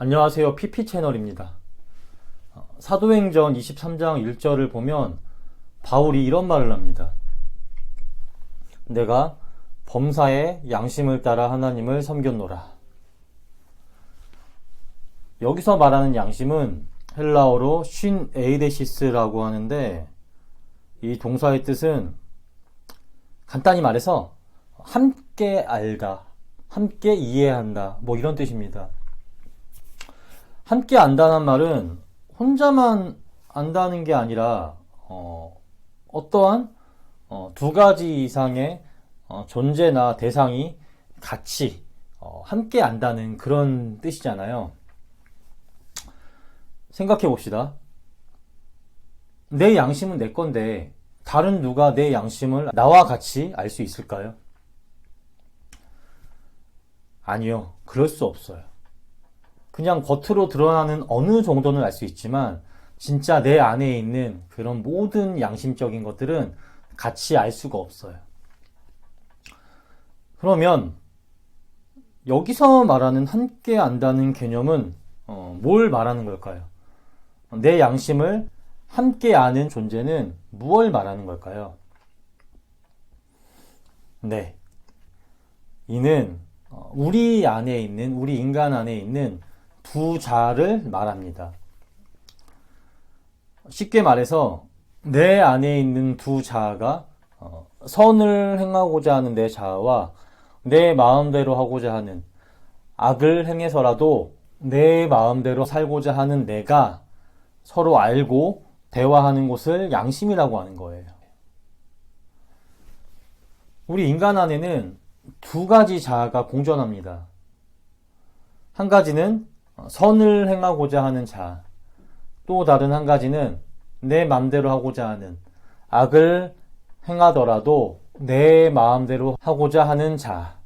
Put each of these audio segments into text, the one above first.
안녕하세요. PP 채널입니다. 사도행전 23장 1절을 보면 바울이 이런 말을 합니다. 내가 범사의 양심을 따라 하나님을 섬겼노라. 여기서 말하는 양심은 헬라어로 쉰 에이데시스라고 하는데, 이 동사의 뜻은 간단히 말해서 함께 알다, 함께 이해한다, 이런 뜻입니다. 함께 안다는 말은 혼자만 안다는 게 아니라 어떠한 두 가지 이상의 존재나 대상이 같이 함께 안다는 그런 뜻이잖아요. 생각해 봅시다. 내 양심은 내 건데 다른 누가 내 양심을 나와 같이 알 수 있을까요? 아니요. 그럴 수 없어요. 그냥 겉으로 드러나는 어느 정도는 알 수 있지만 진짜 내 안에 있는 그런 모든 양심적인 것들은 같이 알 수가 없어요. 그러면 여기서 말하는 함께 안다는 개념은 뭘 말하는 걸까요? 내 양심을 함께 아는 존재는 무엇을 말하는 걸까요? 네, 이는 우리 안에 있는, 우리 인간 안에 있는 두 자를 말합니다. 쉽게 말해서 내 안에 있는 두 자아가 선을 행하고자 하는 내 자아와 내 마음대로 하고자 하는, 악을 행해서라도 내 마음대로 살고자 하는 내가 서로 알고 대화하는 곳을 양심이라고 하는 거예요. 우리 인간 안에는 두 가지 자아가 공존합니다. 한 가지는 선을 행하고자 하는 자, 또 다른 한 가지는 내 마음대로 하고자 하는, 악을 행하더라도 내 마음대로 하고자 하는 자,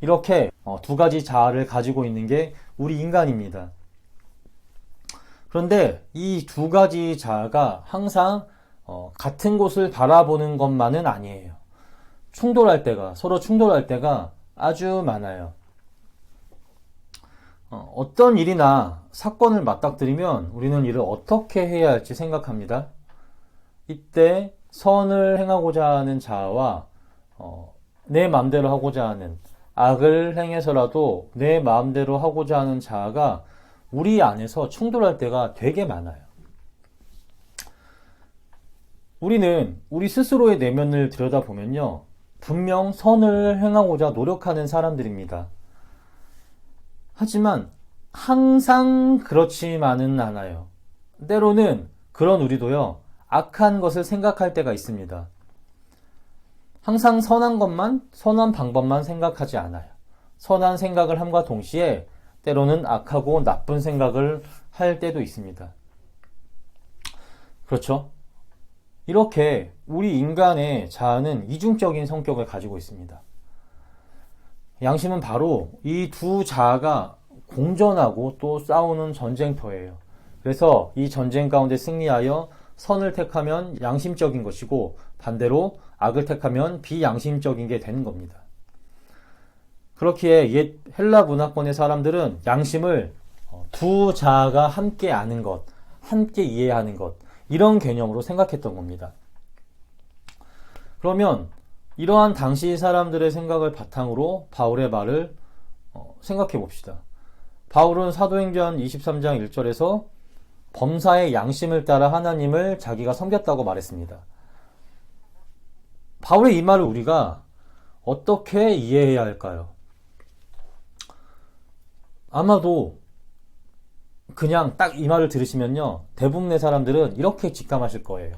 이렇게 두 가지 자아를 가지고 있는 게 우리 인간입니다. 그런데 이 두 가지 자아가 항상 같은 곳을 바라보는 것만은 아니에요. 서로 충돌할 때가 아주 많아요. 어떤 일이나 사건을 맞닥뜨리면 우리는 이를 어떻게 해야 할지 생각합니다. 이때 선을 행하고자 하는 자아와 내 마음대로 하고자 하는, 악을 행해서라도 내 마음대로 하고자 하는 자아가 우리 안에서 충돌할 때가 되게 많아요. 우리는 우리 스스로의 내면을 들여다보면요, 분명 선을 행하고자 노력하는 사람들입니다. 하지만 항상 그렇지만은 않아요. 때로는 그런 우리도요, 악한 것을 생각할 때가 있습니다. 항상 선한 것만, 선한 방법만 생각하지 않아요. 선한 생각을 함과 동시에 때로는 악하고 나쁜 생각을 할 때도 있습니다. 그렇죠? 이렇게 우리 인간의 자아는 이중적인 성격을 가지고 있습니다. 양심은 바로 이 두 자아가 공존하고 또 싸우는 전쟁터예요. 그래서 이 전쟁 가운데 승리하여 선을 택하면 양심적인 것이고, 반대로 악을 택하면 비양심적인 게 되는 겁니다. 그렇기에 옛 헬라 문화권의 사람들은 양심을 두 자아가 함께 아는 것, 함께 이해하는 것, 이런 개념으로 생각했던 겁니다. 그러면 이러한 당시 사람들의 생각을 바탕으로 바울의 말을 생각해 봅시다. 바울은 사도행전 23장 1절에서 범사의 양심을 따라 하나님을 자기가 섬겼다고 말했습니다. 바울의 이 말을 우리가 어떻게 이해해야 할까요? 아마도 그냥 딱 이 말을 들으시면요, 대부분의 사람들은 이렇게 직감하실 거예요.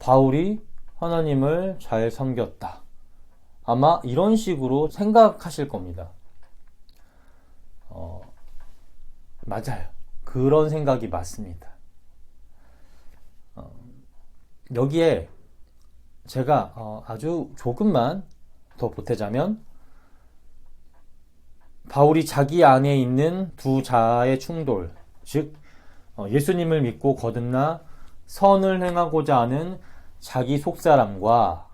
바울이 하나님을 잘 섬겼다. 아마 이런 식으로 생각하실 겁니다. 맞아요. 그런 생각이 맞습니다. 여기에 제가 아주 조금만 더 보태자면, 바울이 자기 안에 있는 두 자아의 충돌, 즉 예수님을 믿고 거듭나 선을 행하고자 하는 자기 속사람과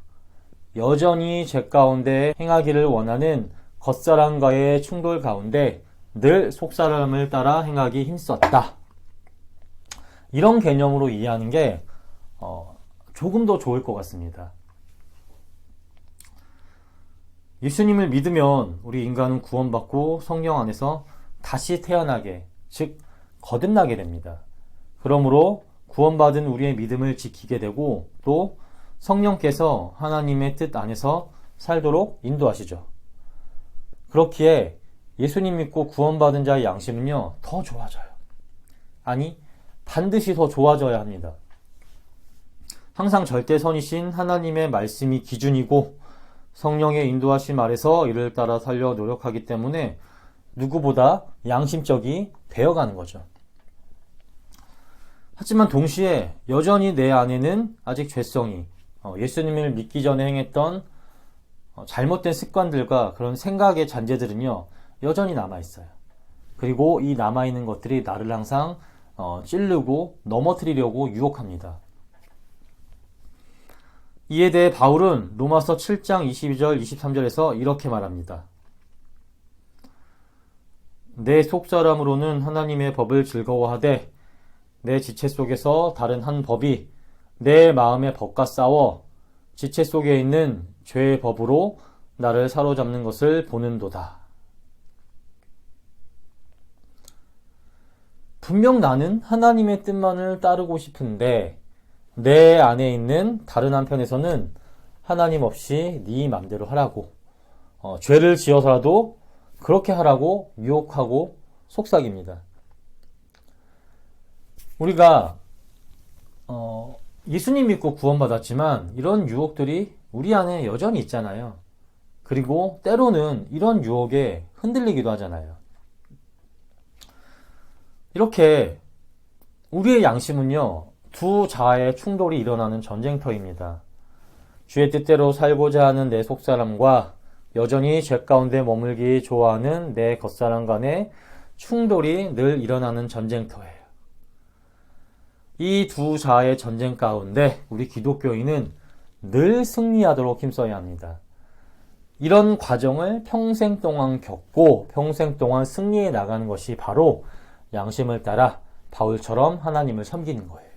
여전히 죄 가운데 행하기를 원하는 겉사람과의 충돌 가운데 늘 속사람을 따라 행하기 힘썼다. 이런 개념으로 이해하는 게 조금 더 좋을 것 같습니다. 예수님을 믿으면 우리 인간은 구원받고 성령 안에서 다시 태어나게, 즉 거듭나게 됩니다. 그러므로 구원받은 우리의 믿음을 지키게 되고 또 성령께서 하나님의 뜻 안에서 살도록 인도하시죠. 그렇기에 예수님 믿고 구원받은 자의 양심은요, 더 좋아져요. 아니, 반드시 더 좋아져야 합니다. 항상 절대선이신 하나님의 말씀이 기준이고 성령의 인도하심 아래서 이를 따라 살려 노력하기 때문에 누구보다 양심적이 되어가는 거죠. 하지만 동시에 여전히 내 안에는 아직 죄성이 예수님을 믿기 전에 행했던 잘못된 습관들과 그런 생각의 잔재들은요 여전히 남아있어요. 그리고 이 남아있는 것들이 나를 항상 찌르고 넘어뜨리려고 유혹합니다. 이에 대해 바울은 로마서 7장 22절 23절에서 이렇게 말합니다. 내 속사람으로는 하나님의 법을 즐거워하되 내 지체 속에서 다른 한 법이 내 마음의 법과 싸워 지체 속에 있는 죄의 법으로 나를 사로잡는 것을 보는도다. 분명 나는 하나님의 뜻만을 따르고 싶은데 내 안에 있는 다른 한편에서는 하나님 없이 네 맘대로 하라고 죄를 지어서라도 그렇게 하라고 유혹하고 속삭입니다. 우리가 예수님 믿고 구원받았지만 이런 유혹들이 우리 안에 여전히 있잖아요. 그리고 때로는 이런 유혹에 흔들리기도 하잖아요. 이렇게 우리의 양심은요, 두 자아의 충돌이 일어나는 전쟁터입니다. 주의 뜻대로 살고자 하는 내 속사람과 여전히 죄 가운데 머물기 좋아하는 내 겉사람 간의 충돌이 늘 일어나는 전쟁터예요. 이 두 자아의 전쟁 가운데 우리 기독교인은 늘 승리하도록 힘써야 합니다. 이런 과정을 평생 동안 겪고 평생 동안 승리해 나가는 것이 바로 양심을 따라 바울처럼 하나님을 섬기는 거예요.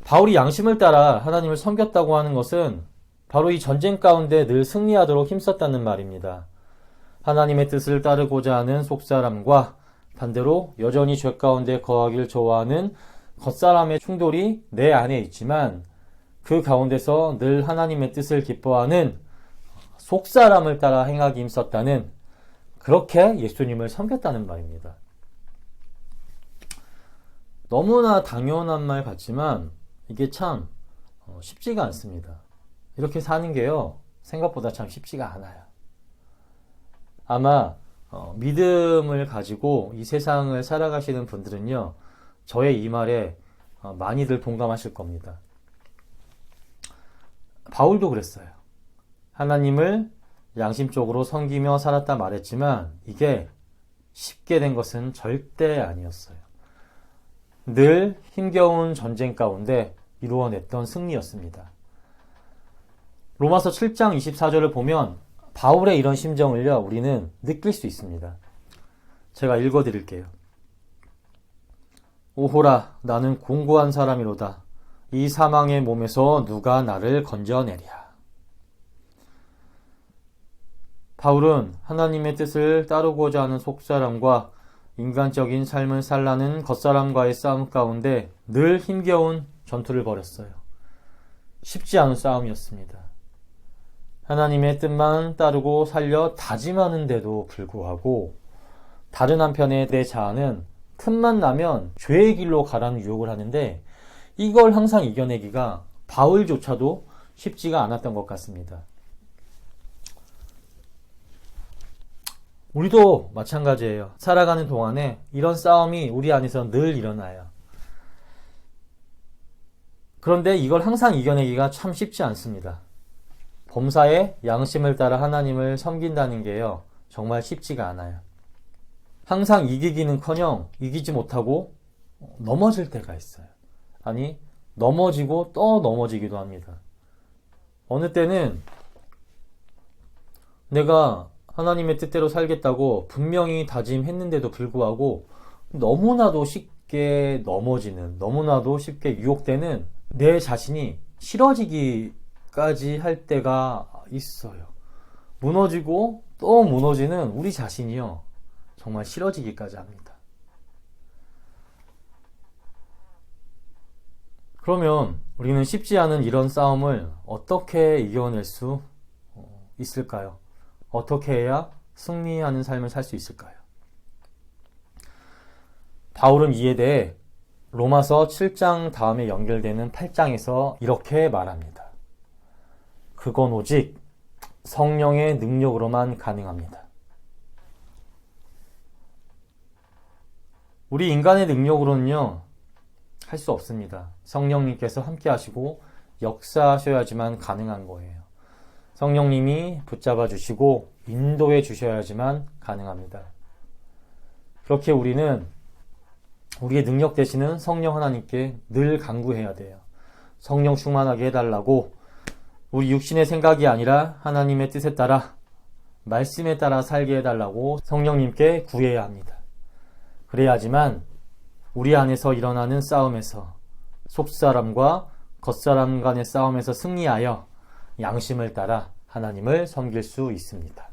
바울이 양심을 따라 하나님을 섬겼다고 하는 것은 바로 이 전쟁 가운데 늘 승리하도록 힘썼다는 말입니다. 하나님의 뜻을 따르고자 하는 속사람과 반대로 여전히 죄 가운데 거하길 좋아하는 겉사람의 충돌이 내 안에 있지만 그 가운데서 늘 하나님의 뜻을 기뻐하는 속사람을 따라 행하기 힘썼다는, 그렇게 예수님을 섬겼다는 말입니다. 너무나 당연한 말 같지만 이게 참 쉽지가 않습니다. 이렇게 사는 게요 생각보다 참 쉽지가 않아요. 아마 믿음을 가지고 이 세상을 살아가시는 분들은요 저의 이 말에 많이들 동감하실 겁니다. 바울도 그랬어요. 하나님을 양심적으로 섬기며 살았다 말했지만 이게 쉽게 된 것은 절대 아니었어요. 늘 힘겨운 전쟁 가운데 이루어냈던 승리였습니다. 로마서 7장 24절을 보면 바울의 이런 심정을요 우리는 느낄 수 있습니다. 제가 읽어드릴게요. 오호라, 나는 공고한 사람이로다. 이 사망의 몸에서 누가 나를 건져내랴. 바울은 하나님의 뜻을 따르고자 하는 속사람과 인간적인 삶을 살라는 겉사람과의 싸움 가운데 늘 힘겨운 전투를 벌였어요. 쉽지 않은 싸움이었습니다. 하나님의 뜻만 따르고 살려 다짐하는데도 불구하고 다른 한편의 내 자아는 틈만 나면 죄의 길로 가라는 유혹을 하는데 이걸 항상 이겨내기가 바울조차도 쉽지가 않았던 것 같습니다. 우리도 마찬가지예요. 살아가는 동안에 이런 싸움이 우리 안에서 늘 일어나요. 그런데 이걸 항상 이겨내기가 참 쉽지 않습니다. 범사에 양심을 따라 하나님을 섬긴다는 게요 정말 쉽지가 않아요. 항상 이기기는커녕 이기지 못하고 넘어질 때가 있어요. 아니, 넘어지고 또 넘어지기도 합니다. 어느 때는 내가 하나님의 뜻대로 살겠다고 분명히 다짐했는데도 불구하고 너무나도 쉽게 넘어지는, 너무나도 쉽게 유혹되는 내 자신이 싫어지기까지 할 때가 있어요. 무너지고 또 무너지는 우리 자신이요, 정말 싫어지기까지 합니다. 그러면 우리는 쉽지 않은 이런 싸움을 어떻게 이겨낼 수 있을까요? 어떻게 해야 승리하는 삶을 살 수 있을까요? 바울은 이에 대해 로마서 7장 다음에 연결되는 8장에서 이렇게 말합니다. 그건 오직 성령의 능력으로만 가능합니다. 우리 인간의 능력으로는요, 할 수 없습니다. 성령님께서 함께 하시고 역사하셔야지만 가능한 거예요. 성령님이 붙잡아 주시고 인도해 주셔야지만 가능합니다. 그렇게 우리는 우리의 능력 되시는 성령 하나님께 늘 간구해야 돼요. 성령 충만하게 해달라고, 우리 육신의 생각이 아니라 하나님의 뜻에 따라, 말씀에 따라 살게 해달라고 성령님께 구해야 합니다. 그래야지만 우리 안에서 일어나는 싸움에서, 속사람과 겉사람 간의 싸움에서 승리하여 양심을 따라 하나님을 섬길 수 있습니다.